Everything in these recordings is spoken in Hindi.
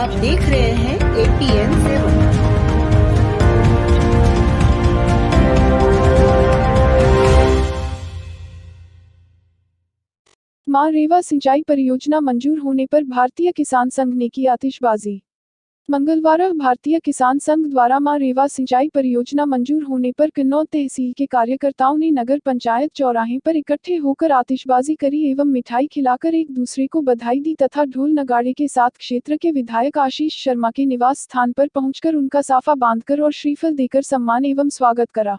आप देख रहे हैं APN 7। मां रेवा सिंचाई परियोजना मंजूर होने पर भारतीय किसान संघ ने की आतिशबाजी। मंगलवार भारतीय किसान संघ द्वारा मां रेवा सिंचाई परियोजना मंजूर होने पर किन्नौर तहसील के कार्यकर्ताओं ने नगर पंचायत चौराहे पर इकट्ठे होकर आतिशबाजी करी एवं मिठाई खिलाकर एक दूसरे को बधाई दी तथा ढोल नगाड़े के साथ क्षेत्र के विधायक आशीष शर्मा के निवास स्थान पर पहुंचकर उनका साफा बांधकर और श्रीफल देकर सम्मान एवं स्वागत करा।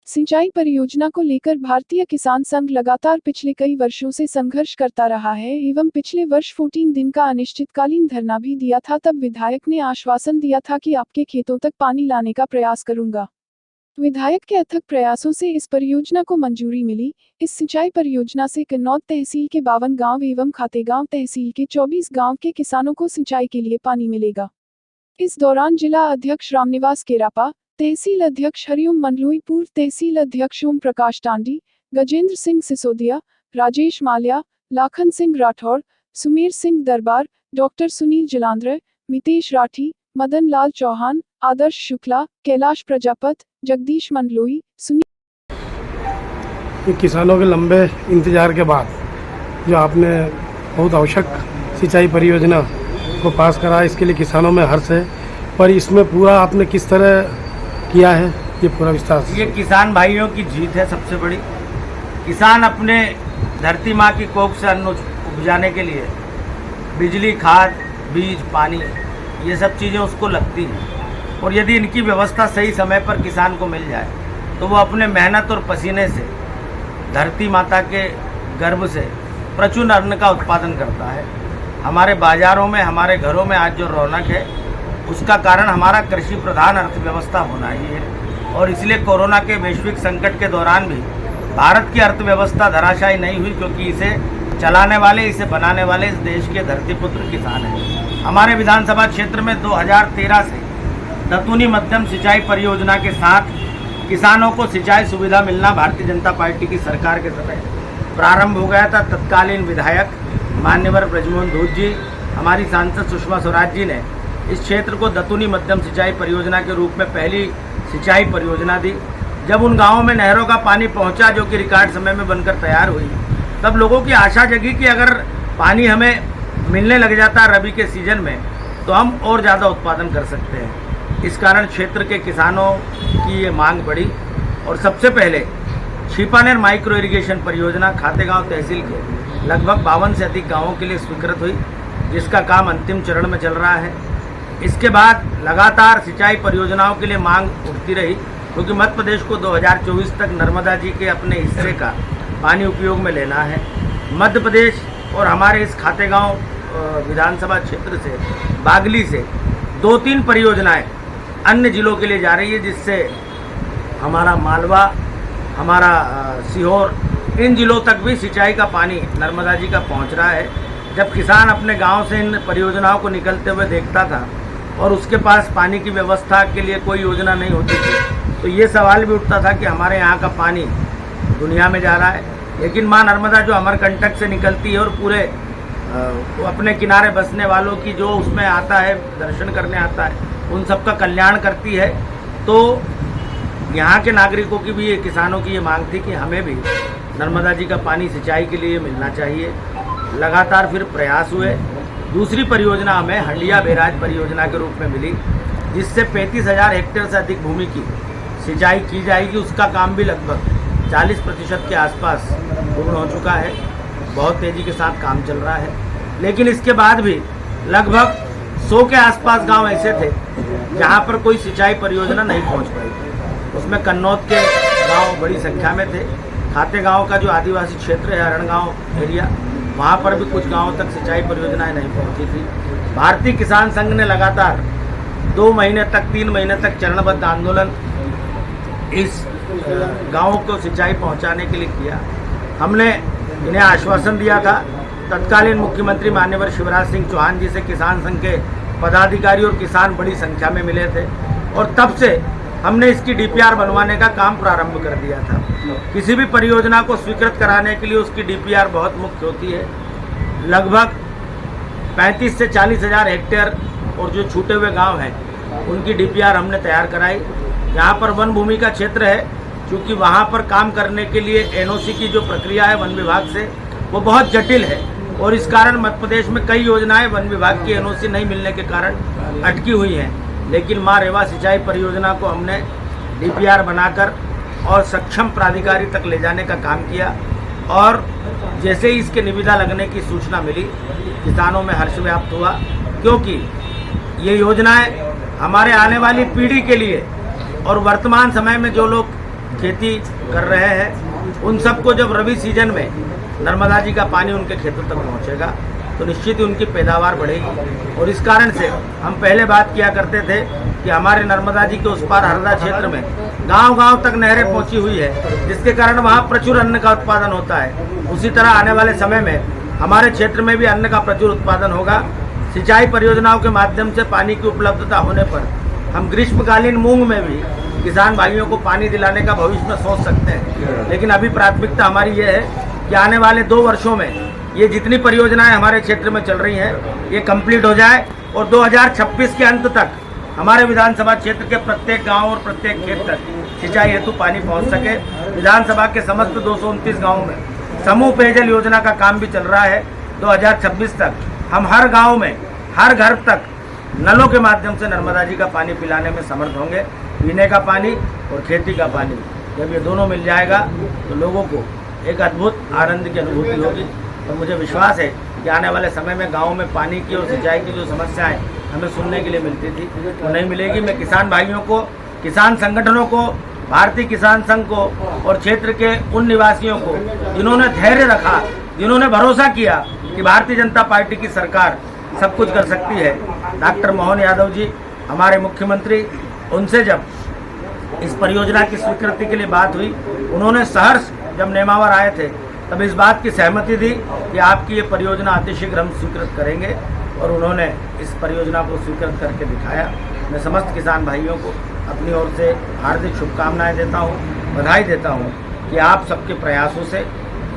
सिंचाई परियोजना को लेकर भारतीय किसान संघ लगातार पिछले कई वर्षों से संघर्ष करता रहा है एवं पिछले वर्ष 14 दिन का अनिश्चितकालीन धरना भी दिया था। तब विधायक ने आश्वासन दिया था कि आपके खेतों तक पानी लाने का प्रयास करूंगा। विधायक के अथक प्रयासों से इस परियोजना को मंजूरी मिली। इस सिंचाई परियोजना से किन्नौर तहसील के 52 गाँव एवं खातेगांव तहसील के 24 गाँव के किसानों को सिंचाई के लिए पानी मिलेगा। इस दौरान जिला अध्यक्ष रामनिवास केरापा, तहसील अध्यक्ष हरिओम मंडलोई, पूर्व तहसील अध्यक्ष ओम प्रकाश टांडी, गजेंद्र सिंह सिसोदिया, राजेश माल्या, लाखन सिंह राठौर, सुमेर सिंह दरबार, डॉक्टर सुनील जलांधर, मितेश राठी, मदन लाल चौहान, आदर्श शुक्ला, कैलाश प्रजापत, जगदीश मंडलोई, सुनील। किसानों के लंबे इंतजार के बाद जो आपने बहुत आवश्यक सिंचाई परियोजना को पास करा, इसके लिए किसानों में हर्ष है। पर इसमें पूरा आपने किस तरह किया है, ये पूरा विस्तार से? ये किसान भाइयों की जीत है सबसे बड़ी। किसान अपने धरती माँ की कोख से अन्न उपजाने के लिए बिजली, खाद, बीज, पानी, ये सब चीज़ें उसको लगती हैं और यदि इनकी व्यवस्था सही समय पर किसान को मिल जाए तो वो अपने मेहनत और पसीने से धरती माता के गर्भ से प्रचुर अन्न का उत्पादन करता है। हमारे बाज़ारों में, हमारे घरों में आज जो रौनक है उसका कारण हमारा कृषि प्रधान अर्थव्यवस्था होना ही है। और इसलिए कोरोना के वैश्विक संकट के दौरान भी भारत की अर्थव्यवस्था धराशायी नहीं हुई, क्योंकि इसे चलाने वाले, इसे बनाने वाले इस देश के धरतीपुत्र किसान हैं। हमारे विधानसभा क्षेत्र में 2013 से दतूनी मध्यम सिंचाई परियोजना के साथ किसानों को सिंचाई सुविधा मिलना भारतीय जनता पार्टी की सरकार के समय प्रारंभ हो गया था। तत्कालीन विधायक मान्यवर ब्रजमोहन धूत जी, हमारी सांसद सुषमा स्वराज जी ने इस क्षेत्र को दतूनी मध्यम सिंचाई परियोजना के रूप में पहली सिंचाई परियोजना दी। जब उन गांवों में नहरों का पानी पहुंचा, जो कि रिकॉर्ड समय में बनकर तैयार हुई, तब लोगों की आशा जगी कि अगर पानी हमें मिलने लग जाता रबी के सीजन में तो हम और ज़्यादा उत्पादन कर सकते हैं। इस कारण क्षेत्र के किसानों की ये मांग बढ़ी और सबसे पहले छिपानेर माइक्रो इरिगेशन परियोजना खातेगांव तहसील के लगभग 52 से अधिक गाँवों के लिए स्वीकृत हुई, जिसका काम अंतिम चरण में चल रहा है। इसके बाद लगातार सिंचाई परियोजनाओं के लिए मांग उठती रही, क्योंकि मध्य प्रदेश को 2024 तक नर्मदा जी के अपने हिस्से का पानी उपयोग में लेना है। मध्य प्रदेश और हमारे इस खातेगांव विधानसभा क्षेत्र से, बागली से 2-3 परियोजनाएं अन्य जिलों के लिए जा रही है, जिससे हमारा मालवा, हमारा सीहोर, इन जिलों तक भी सिंचाई का पानी नर्मदा जी का पहुंच रहा है। जब किसान अपने गांव से इन परियोजनाओं को निकलते हुए देखता था और उसके पास पानी की व्यवस्था के लिए कोई योजना नहीं होती थी, तो ये सवाल भी उठता था कि हमारे यहाँ का पानी दुनिया में जा रहा है, लेकिन माँ नर्मदा जो अमरकंटक से निकलती है और पूरे अपने किनारे बसने वालों की जो उसमें आता है, दर्शन करने आता है, उन सबका कल्याण करती है। तो यहाँ के नागरिकों की भी, ये किसानों की ये मांग थी कि हमें भी नर्मदा जी का पानी सिंचाई के लिए मिलना चाहिए। लगातार फिर प्रयास हुए। दूसरी परियोजना हमें हंडिया बैराज परियोजना के रूप में मिली, जिससे 35,000 हेक्टेयर से अधिक भूमि की सिंचाई की जाएगी। उसका काम भी लगभग 40% के आसपास पूर्ण हो चुका है। बहुत तेज़ी के साथ काम चल रहा है, लेकिन इसके बाद भी लगभग 100 के आसपास गांव ऐसे थे जहां पर कोई सिंचाई परियोजना नहीं पहुंच पाई थी। उसमें कन्नौज के गांव बड़ी संख्या में थे। खातेगांव का जो आदिवासी क्षेत्र है, अरणगांव एरिया, वहाँ पर भी कुछ गांवों तक सिंचाई परियोजनाएं नहीं पहुँची थी। भारतीय किसान संघ ने लगातार 2 महीने तक, 3 महीने तक चरणबद्ध आंदोलन इस गांवों को सिंचाई पहुँचाने के लिए किया। हमने इन्हें आश्वासन दिया था। तत्कालीन मुख्यमंत्री माननीय शिवराज सिंह चौहान जी से किसान संघ के पदाधिकारी और किसान बड़ी संख्या में मिले थे और तब से हमने इसकी DPR बनवाने का काम प्रारंभ कर दिया था। किसी भी परियोजना को स्वीकृत कराने के लिए उसकी DPR बहुत मुख्य होती है। लगभग 35 से 40 हज़ार हेक्टेयर और जो छूटे हुए गांव हैं उनकी डीपीआर हमने तैयार कराई। जहां पर वन भूमि का क्षेत्र है, क्योंकि वहां पर काम करने के लिए एनओसी की जो प्रक्रिया है वन विभाग से वो बहुत जटिल है और इस कारण मध्य प्रदेश में कई योजनाएं वन विभाग की एनओसी नहीं मिलने के कारण अटकी हुई हैं। लेकिन माँ रेवा सिंचाई परियोजना को हमने डीपीआर बनाकर और सक्षम प्राधिकारी तक ले जाने का काम किया और जैसे ही इसके निविदा लगने की सूचना मिली, किसानों में हर्ष व्याप्त हुआ, क्योंकि ये योजनाएं हमारे आने वाली पीढ़ी के लिए और वर्तमान समय में जो लोग खेती कर रहे हैं उन सबको जब रबी सीजन में नर्मदा जी का पानी उनके खेतों तक पहुंचेगा तो निश्चित ही उनकी पैदावार बढ़ेगी। और इस कारण से हम पहले बात किया करते थे कि हमारे नर्मदा जी के उस पार हरदा क्षेत्र में गांव-गांव तक नहरें पहुंची हुई है, जिसके कारण वहां प्रचुर अन्न का उत्पादन होता है। उसी तरह आने वाले समय में हमारे क्षेत्र में भी अन्न का प्रचुर उत्पादन होगा। सिंचाई परियोजनाओं के माध्यम से पानी की उपलब्धता होने पर हम ग्रीष्मकालीन मूंग में भी किसान भाइयों को पानी दिलाने का भविष्य में सोच सकते हैं। लेकिन अभी प्राथमिकता हमारी ये है कि आने वाले 2 वर्षों में ये जितनी परियोजनाएं हमारे क्षेत्र में चल रही हैं ये कंप्लीट हो जाए और 2026 के अंत तक हमारे विधानसभा क्षेत्र के प्रत्येक गांव और प्रत्येक खेत तक सिंचाई हेतु पानी पहुंच सके। विधानसभा के समस्त 229 गाँवों में समूह पेयजल योजना का काम भी चल रहा है। 2026 तक हम हर गाँव में हर घर तक नलों के माध्यम से नर्मदा जी का पानी पिलाने में समर्थ होंगे। पीने का पानी और खेती का पानी जब ये दोनों मिल जाएगा तो लोगों को एक अद्भुत आनंद की अनुभूति होगी। और मुझे विश्वास है कि आने वाले समय में गाँव में पानी की और सिंचाई की जो समस्याएं हमें सुनने के लिए मिलती थी वो नहीं मिलेगी। मैं किसान भाइयों को, किसान संगठनों को, भारतीय किसान संघ को और क्षेत्र के उन निवासियों को जिन्होंने धैर्य रखा, जिन्होंने भरोसा किया कि भारतीय जनता पार्टी की सरकार सब कुछ कर सकती है। डॉक्टर मोहन यादव जी हमारे मुख्यमंत्री, उनसे जब इस परियोजना की स्वीकृति के लिए बात हुई, उन्होंने सहर्ष जब नेमावर आए थे तब इस बात की सहमति दी कि आपकी ये परियोजना अतिशीघ्र हम स्वीकृत करेंगे और उन्होंने इस परियोजना को स्वीकृत करके दिखाया। मैं समस्त किसान भाइयों को अपनी ओर से हार्दिक शुभकामनाएं देता हूं, बधाई देता हूं कि आप सबके प्रयासों से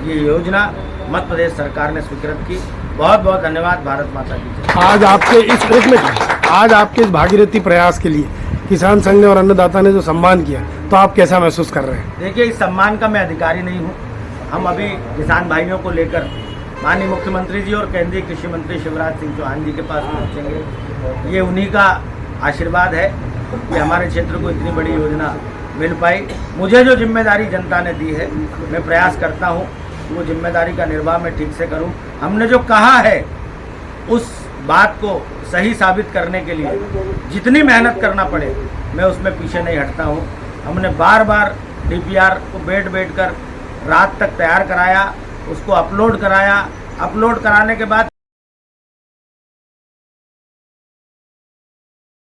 ये योजना मध्य प्रदेश सरकार ने स्वीकृत की। बहुत बहुत धन्यवाद। भारत माता की जय। आज आपके इस भागीरथी प्रयास के लिए किसान संघ ने और अन्नदाता ने जो सम्मान किया तो आप कैसा महसूस कर रहे हैं? देखिए, इस सम्मान का मैं अधिकारी नहीं हूँ। हम अभी किसान भाइयों को लेकर माननीय मुख्यमंत्री जी और केंद्रीय कृषि मंत्री शिवराज सिंह चौहान जी के पास पहुँचेंगे। ये उन्हीं का आशीर्वाद है कि हमारे क्षेत्र को इतनी बड़ी योजना मिल पाई। मुझे जो जिम्मेदारी जनता ने दी है मैं प्रयास करता हूँ वो जिम्मेदारी का निर्वाह मैं ठीक से करूँ। हमने जो कहा है उस बात को सही साबित करने के लिए जितनी मेहनत करना पड़े मैं उसमें पीछे नहीं हटता हूँ। हमने बार बार डीपीआर को बैठ कर रात तक तैयार कराया, उसको अपलोड कराया। अपलोड कराने के बाद